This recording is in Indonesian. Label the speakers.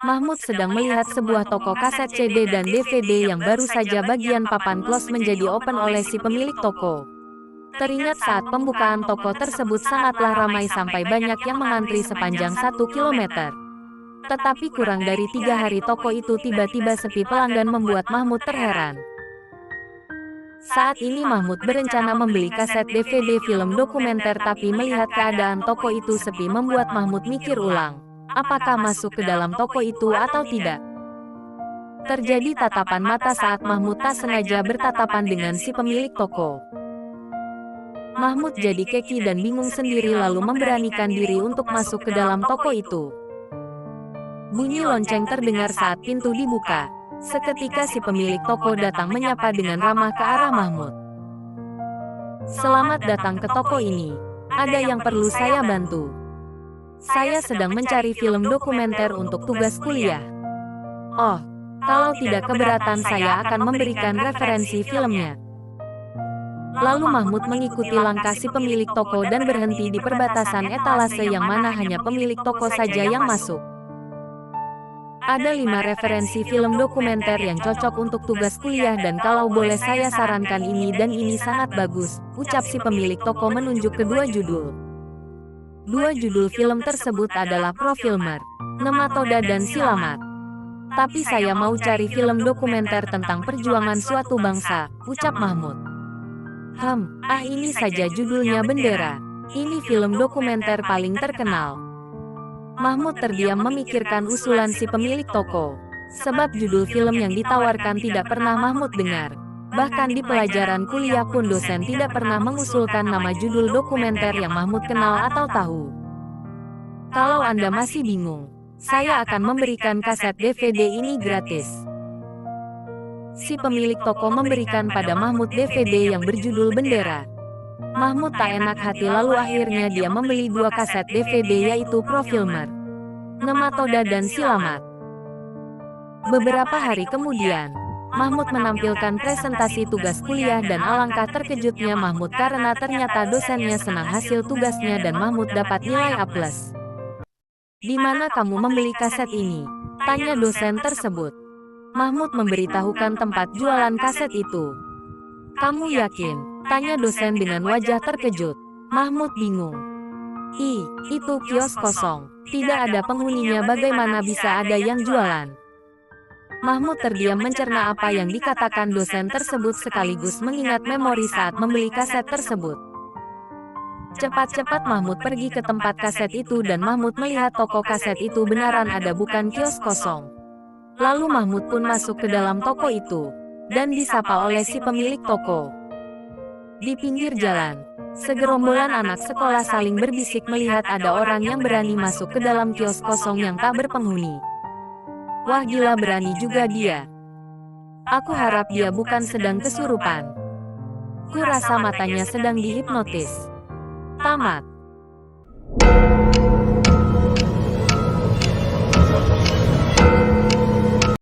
Speaker 1: Mahmud sedang melihat sebuah toko kaset CD dan DVD yang baru saja bagian papan close menjadi open oleh si pemilik toko. Teringat saat pembukaan toko tersebut sangatlah ramai sampai banyak yang mengantri sepanjang 1 kilometer. Tetapi kurang dari 3 hari toko itu tiba-tiba sepi pelanggan membuat Mahmud terheran. Saat ini Mahmud berencana membeli kaset DVD film dokumenter tapi melihat keadaan toko itu sepi membuat Mahmud mikir ulang. Apakah masuk ke dalam toko itu atau tidak? Terjadi tatapan mata saat Mahmud tak sengaja bertatapan dengan si pemilik toko. Mahmud jadi keki dan bingung sendiri lalu memberanikan diri untuk masuk ke dalam toko itu. Bunyi lonceng terdengar saat pintu dibuka. Seketika si pemilik toko datang menyapa dengan ramah ke arah Mahmud. "Selamat datang ke toko ini. Ada yang perlu saya bantu? Saya sedang mencari film dokumenter untuk tugas kuliah." "Oh, kalau tidak keberatan saya akan memberikan referensi filmnya." Lalu Mahmud mengikuti langkah si pemilik toko dan berhenti di perbatasan etalase yang mana hanya pemilik toko saja yang masuk. "Ada 5 referensi film dokumenter yang cocok untuk tugas kuliah dan kalau boleh saya sarankan ini dan ini sangat bagus," ucap si pemilik toko menunjuk kedua judul. Dua judul film tersebut adalah Profilmer, Nematoda dan Silamat. "Tapi saya mau cari film dokumenter tentang perjuangan suatu bangsa," ucap Mahmud. Ini saja judulnya Bendera. Ini film dokumenter paling terkenal." Mahmud terdiam memikirkan usulan si pemilik toko. Sebab judul film yang ditawarkan tidak pernah Mahmud dengar. Bahkan di pelajaran kuliah pun dosen tidak pernah mengusulkan nama judul dokumenter yang Mahmud kenal atau tahu. "Kalau Anda masih bingung, saya akan memberikan kaset DVD ini gratis." Si pemilik toko memberikan pada Mahmud DVD yang berjudul Bendera. Mahmud tak enak hati lalu akhirnya dia membeli 2 kaset DVD yaitu Profilmer, Nematoda dan Silamat. Beberapa hari kemudian, Mahmud menampilkan presentasi tugas kuliah dan alangkah terkejutnya Mahmud karena ternyata dosennya senang hasil tugasnya dan Mahmud dapat nilai A+. "Di mana kamu membeli kaset ini?" tanya dosen tersebut. Mahmud memberitahukan tempat jualan kaset itu. "Kamu yakin?" tanya dosen dengan wajah terkejut. Mahmud bingung. Itu kios kosong. Tidak ada penghuninya, bagaimana bisa ada yang jualan?" Mahmud terdiam mencerna apa yang dikatakan dosen tersebut sekaligus mengingat memori saat membeli kaset tersebut. Cepat-cepat Mahmud pergi ke tempat kaset itu dan Mahmud melihat toko kaset itu benaran ada bukan kios kosong. Lalu Mahmud pun masuk ke dalam toko itu dan disapa oleh si pemilik toko. Di pinggir jalan, segerombolan anak sekolah saling berbisik melihat ada orang yang berani masuk ke dalam kios kosong yang tak berpenghuni. "Wah, gila, berani juga dia. Aku harap dia bukan sedang kesurupan. Ku rasa matanya sedang dihipnotis." Tamat.